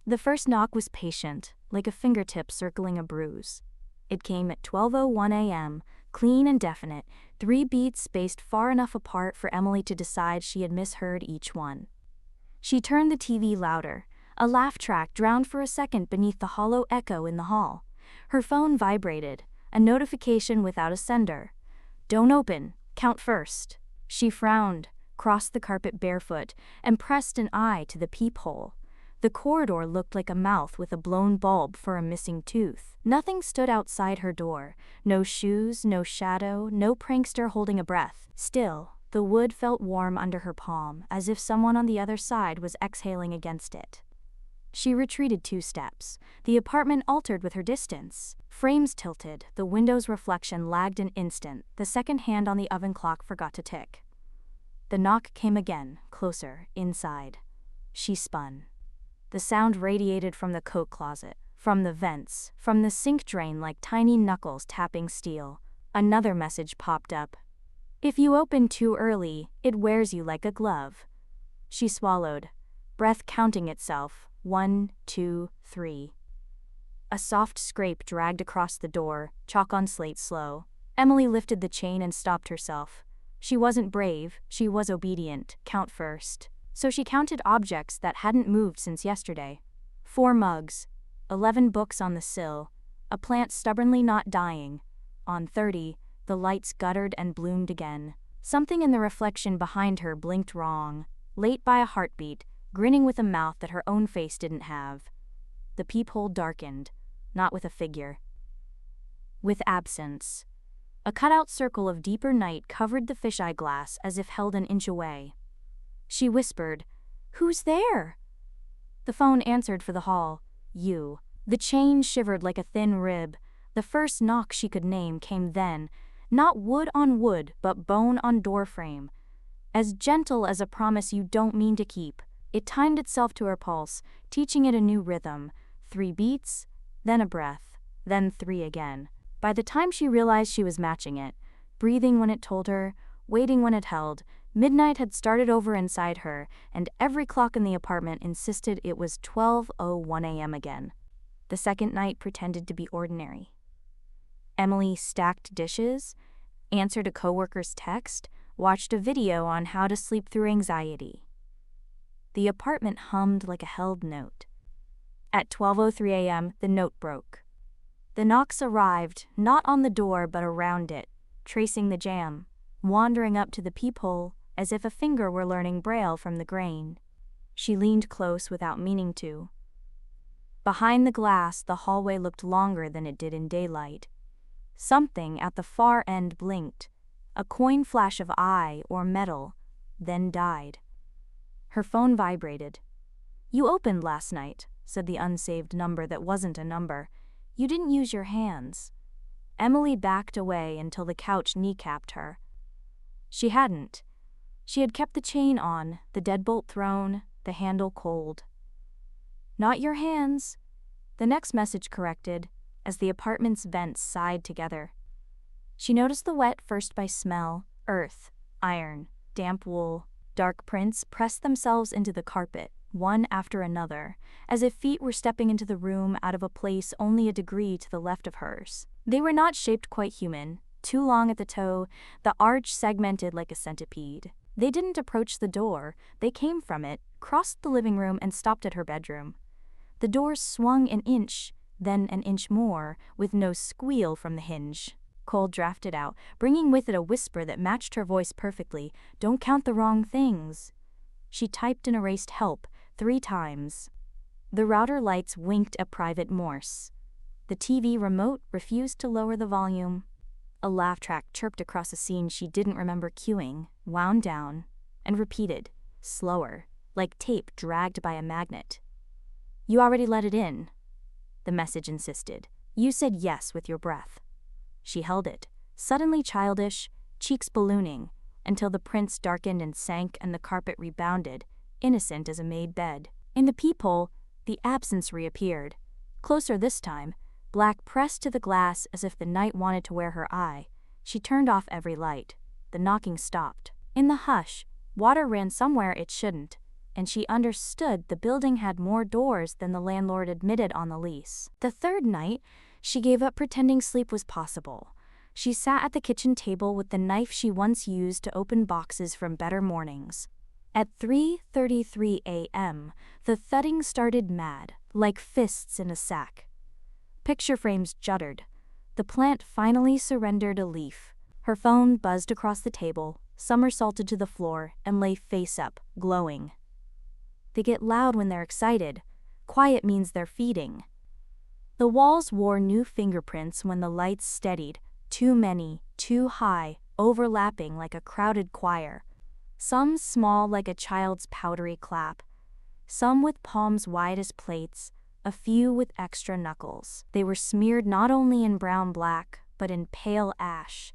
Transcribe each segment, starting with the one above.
The first knock was patient, like a fingertip circling a bruise. It came at 12:01 a.m., clean and definite, 3 beats spaced far enough apart for Emily to decide she had misheard each one. She turned the TV louder. A laugh track drowned for a second beneath the hollow echo in the hall. Her phone vibrated, a notification without a sender. "Don't open, count first." She frowned, crossed the carpet barefoot, and pressed an eye to the peephole. The corridor looked like a mouth with a blown bulb for a missing tooth. Nothing stood outside her door. No shoes, no shadow, no prankster holding a breath. Still, the wood felt warm under her palm, as if someone on the other side was exhaling against it. She retreated 2 steps. The apartment altered with her distance. Frames tilted, the window's reflection lagged an instant. The second hand on the oven clock forgot to tick. The knock came again, closer, inside. She spun. The sound radiated from the coat closet, from the vents, from the sink drain like tiny knuckles tapping steel. Another message popped up. "If you open too early, it wears you like a glove." She swallowed, breath counting itself. 1, 2, 3. A soft scrape dragged across the door, chalk on slate slow. Emily lifted the chain and stopped herself. She wasn't brave, she was obedient. Count first. So she counted objects that hadn't moved since yesterday. 4 mugs, 11 books on the sill, a plant stubbornly not dying. On 30, the lights guttered and bloomed again. Something in the reflection behind her blinked wrong, late by a heartbeat, grinning with a mouth that her own face didn't have. The peephole darkened, not with a figure, with absence. A cutout circle of deeper night covered the fisheye glass as if held an inch away. She whispered, "Who's there?" The phone answered for the hall. "You." The chain shivered like a thin rib. The first knock she could name came then, not wood on wood, but bone on doorframe. As gentle as a promise you don't mean to keep. It timed itself to her pulse, teaching it a new rhythm. 3 beats, then a breath, then 3 again. By the time she realized she was matching it, breathing when it told her, waiting when it held, midnight had started over inside her, and every clock in the apartment insisted it was 12:01 a.m. again. The second night pretended to be ordinary. Emily stacked dishes, answered a coworker's text, watched a video on how to sleep through anxiety. The apartment hummed like a held note. At 12:03 a.m., the note broke. The knocks arrived, not on the door but around it, tracing the jamb, wandering up to the peephole as if a finger were learning Braille from the grain. She leaned close without meaning to. Behind the glass, the hallway looked longer than it did in daylight. Something at the far end blinked, a coin flash of eye or metal, then died. Her phone vibrated. "You opened last night," said the unsaved number that wasn't a number. "You didn't use your hands." Emily backed away until the couch kneecapped her. She hadn't. She had kept the chain on, the deadbolt thrown, the handle cold. "Not your hands," the next message corrected, as the apartment's vents sighed together. She noticed the wet first by smell, earth, iron, damp wool. Dark prints pressed themselves into the carpet, one after another, as if feet were stepping into the room out of a place only a degree to the left of hers. They were not shaped quite human, too long at the toe, the arch segmented like a centipede. They didn't approach the door, they came from it, crossed the living room and stopped at her bedroom. The door swung an inch, then an inch more, with no squeal from the hinge. Cole drafted out, bringing with it a whisper that matched her voice perfectly. "Don't count the wrong things." She typed and erased help 3 times. The router lights winked a private Morse. The TV remote refused to lower the volume. A laugh track chirped across a scene she didn't remember cueing, wound down, and repeated, slower, like tape dragged by a magnet. "You already let it in," the message insisted. "You said yes with your breath." She held it, suddenly childish, cheeks ballooning, until the prints darkened and sank and the carpet rebounded, innocent as a made bed. In the peephole, the absence reappeared. Closer this time, black pressed to the glass as if the night wanted to wear her eye. She turned off every light. The knocking stopped. In the hush, water ran somewhere it shouldn't. and she understood the building had more doors than the landlord admitted on the lease. The third night, she gave up pretending sleep was possible. She sat at the kitchen table with the knife she once used to open boxes from Better Mornings. At 3:33 a.m., the thudding started mad, like fists in a sack. Picture frames juddered. The plant finally surrendered a leaf. Her phone buzzed across the table, somersaulted to the floor, and lay face up, glowing. They get loud when they're excited. Quiet means they're feeding. The walls wore new fingerprints when the lights steadied, too many, too high, overlapping like a crowded choir. Some small like a child's powdery clap, some with palms wide as plates, a few with extra knuckles. They were smeared not only in brown black, but in pale ash,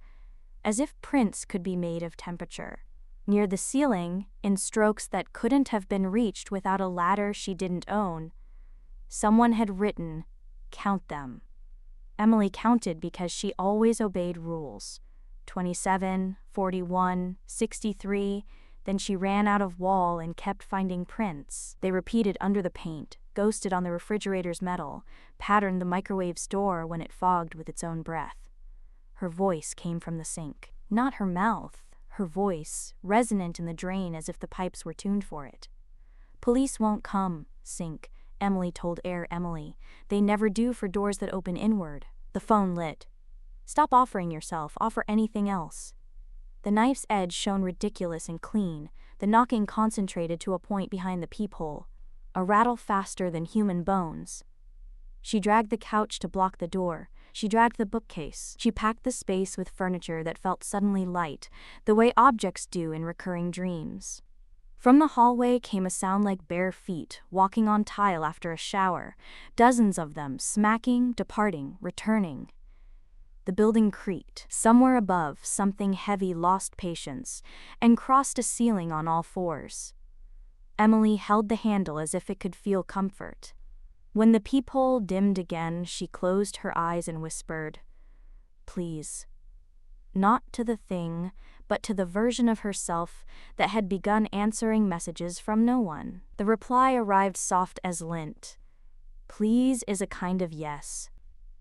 as if prints could be made of temperature. Near the ceiling, in strokes that couldn't have been reached without a ladder she didn't own, someone had written, "Count them." Emily counted because she always obeyed rules. 27, 41, 63, then she ran out of wall and kept finding prints. They repeated under the paint, ghosted on the refrigerator's metal, patterned the microwave's door when it fogged with its own breath. Her voice came from the sink. Not her mouth, her voice, resonant in the drain as if the pipes were tuned for it. "Police won't come, sink," Emily told Air Emily. "They never do for doors that open inward." The phone lit. "Stop offering yourself, offer anything else." The knife's edge shone ridiculous and clean, the knocking concentrated to a point behind the peephole, a rattle faster than human bones. She dragged the couch to block the door. She dragged the bookcase. She packed the space with furniture that felt suddenly light, the way objects do in recurring dreams. From the hallway came a sound like bare feet, walking on tile after a shower, dozens of them, smacking, departing, returning. The building creaked. Somewhere above, something heavy lost patience and crossed a ceiling on all fours. Emily held the handle as if it could feel comfort. When the peephole dimmed again, she closed her eyes and whispered, "Please." Not to the thing, but to the version of herself that had begun answering messages from no one. The reply arrived soft as lint. "Please" is a kind of yes.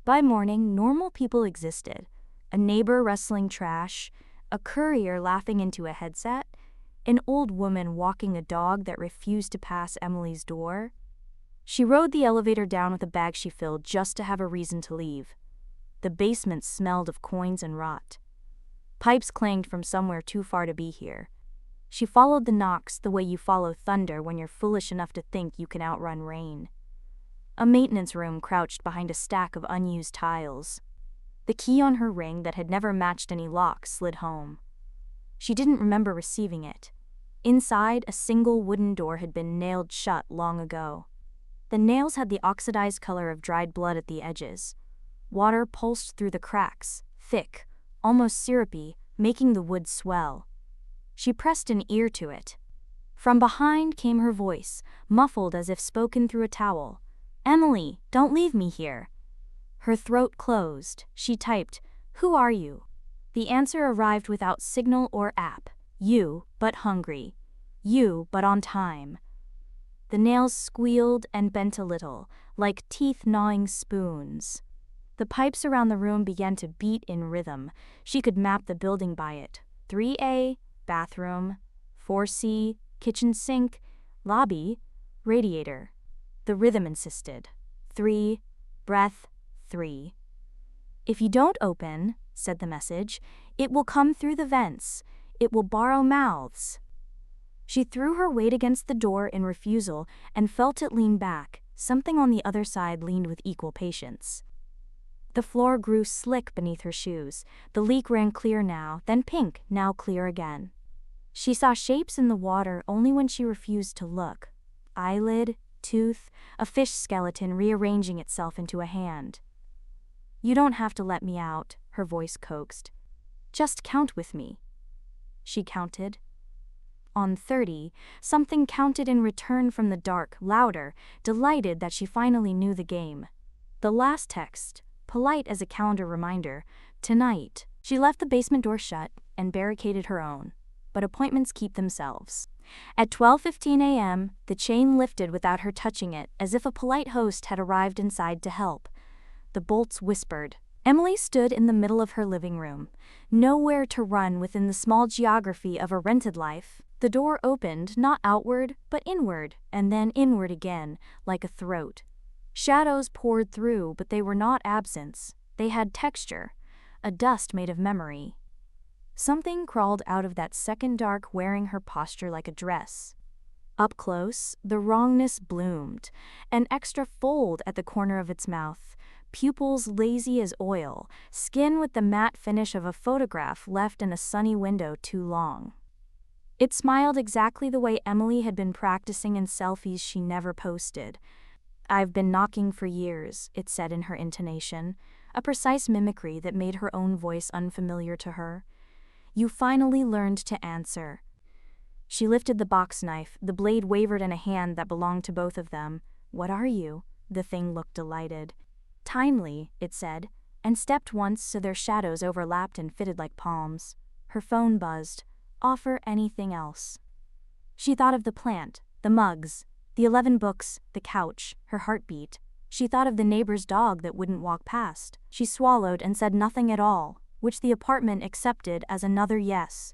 By morning, normal people existed. A neighbor wrestling trash, a courier laughing into a headset, an old woman walking a dog that refused to pass Emily's door. She rode the elevator down with a bag she filled just to have a reason to leave. The basement smelled of coins and rot. Pipes clanged from somewhere too far to be here. She followed the knocks the way you follow thunder when you're foolish enough to think you can outrun rain. A maintenance room crouched behind a stack of unused tiles. The key on her ring that had never matched any lock slid home. She didn't remember receiving it. Inside, a single wooden door had been nailed shut long ago. The nails had the oxidized color of dried blood at the edges. Water pulsed through the cracks, thick, almost syrupy, making the wood swell. She pressed an ear to it. From behind came her voice, muffled as if spoken through a towel. "Emily, don't leave me here." Her throat closed. She typed, "Who are you?" The answer arrived without signal or app. "You, but hungry. You, but on time." The nails squealed and bent a little, like teeth gnawing spoons. The pipes around the room began to beat in rhythm. She could map the building by it. 3A, bathroom. 4C, kitchen sink. Lobby, radiator. The rhythm insisted. 3, breath, 3. "If you don't open," said the message, "it will come through the vents. It will borrow mouths." She threw her weight against the door in refusal and felt it lean back. Something on the other side leaned with equal patience. The floor grew slick beneath her shoes. The leak ran clear now, then pink, now clear again. She saw shapes in the water only when she refused to look. Eyelid, tooth, a fish skeleton rearranging itself into a hand. "You don't have to let me out," her voice coaxed. "Just count with me." She counted. On 30, something counted in return from the dark, louder, delighted that she finally knew the game. The last text, polite as a calendar reminder, "Tonight." She left the basement door shut and barricaded her own. But appointments keep themselves. At 12:15 a.m., the chain lifted without her touching it, as if a polite host had arrived inside to help. The bolts whispered. Emily stood in the middle of her living room, nowhere to run within the small geography of a rented life. The door opened, not outward, but inward, and then inward again, like a throat. Shadows poured through, but they were not absence. They had texture, a dust made of memory. Something crawled out of that second dark, wearing her posture like a dress. Up close, the wrongness bloomed, an extra fold at the corner of its mouth, pupils lazy as oil, skin with the matte finish of a photograph left in a sunny window too long. It smiled exactly the way Emily had been practicing in selfies she never posted. "I've been knocking for years," it said in her intonation, a precise mimicry that made her own voice unfamiliar to her. "You finally learned to answer." She lifted the box knife, the blade wavered in a hand that belonged to both of them. "What are you?" The thing looked delighted. "Timely," it said, and stepped once so their shadows overlapped and fitted like palms. Her phone buzzed. "Offer anything else." She thought of the plant, the mugs, the 11 books, the couch, her heartbeat. She thought of the neighbor's dog that wouldn't walk past. She swallowed and said nothing at all, which the apartment accepted as another yes.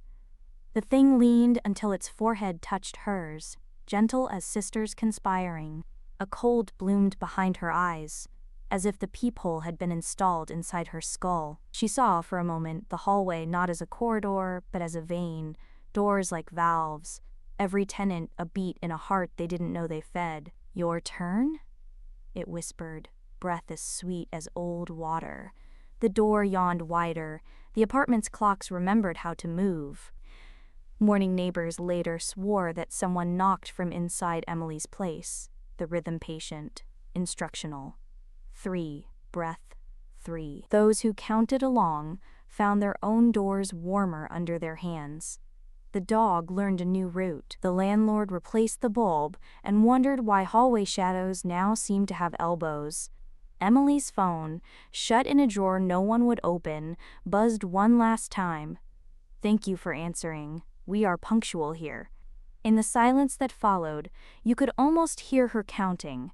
The thing leaned until its forehead touched hers, gentle as sisters conspiring. A cold bloomed behind her eyes, as if the peephole had been installed inside her skull. She saw for a moment the hallway not as a corridor, but as a vein, doors like valves, every tenant a beat in a heart they didn't know they fed. "Your turn?" it whispered, breath as sweet as old water. The door yawned wider. The apartment's clocks remembered how to move. Morning neighbors later swore that someone knocked from inside Emily's place, the rhythm patient, instructional. 3, breath, 3. Those who counted along found their own doors warmer under their hands. The dog learned a new route. The landlord replaced the bulb and wondered why hallway shadows now seemed to have elbows. Emily's phone, shut in a drawer no one would open, buzzed one last time. "Thank you for answering. We are punctual here." In the silence that followed, you could almost hear her counting.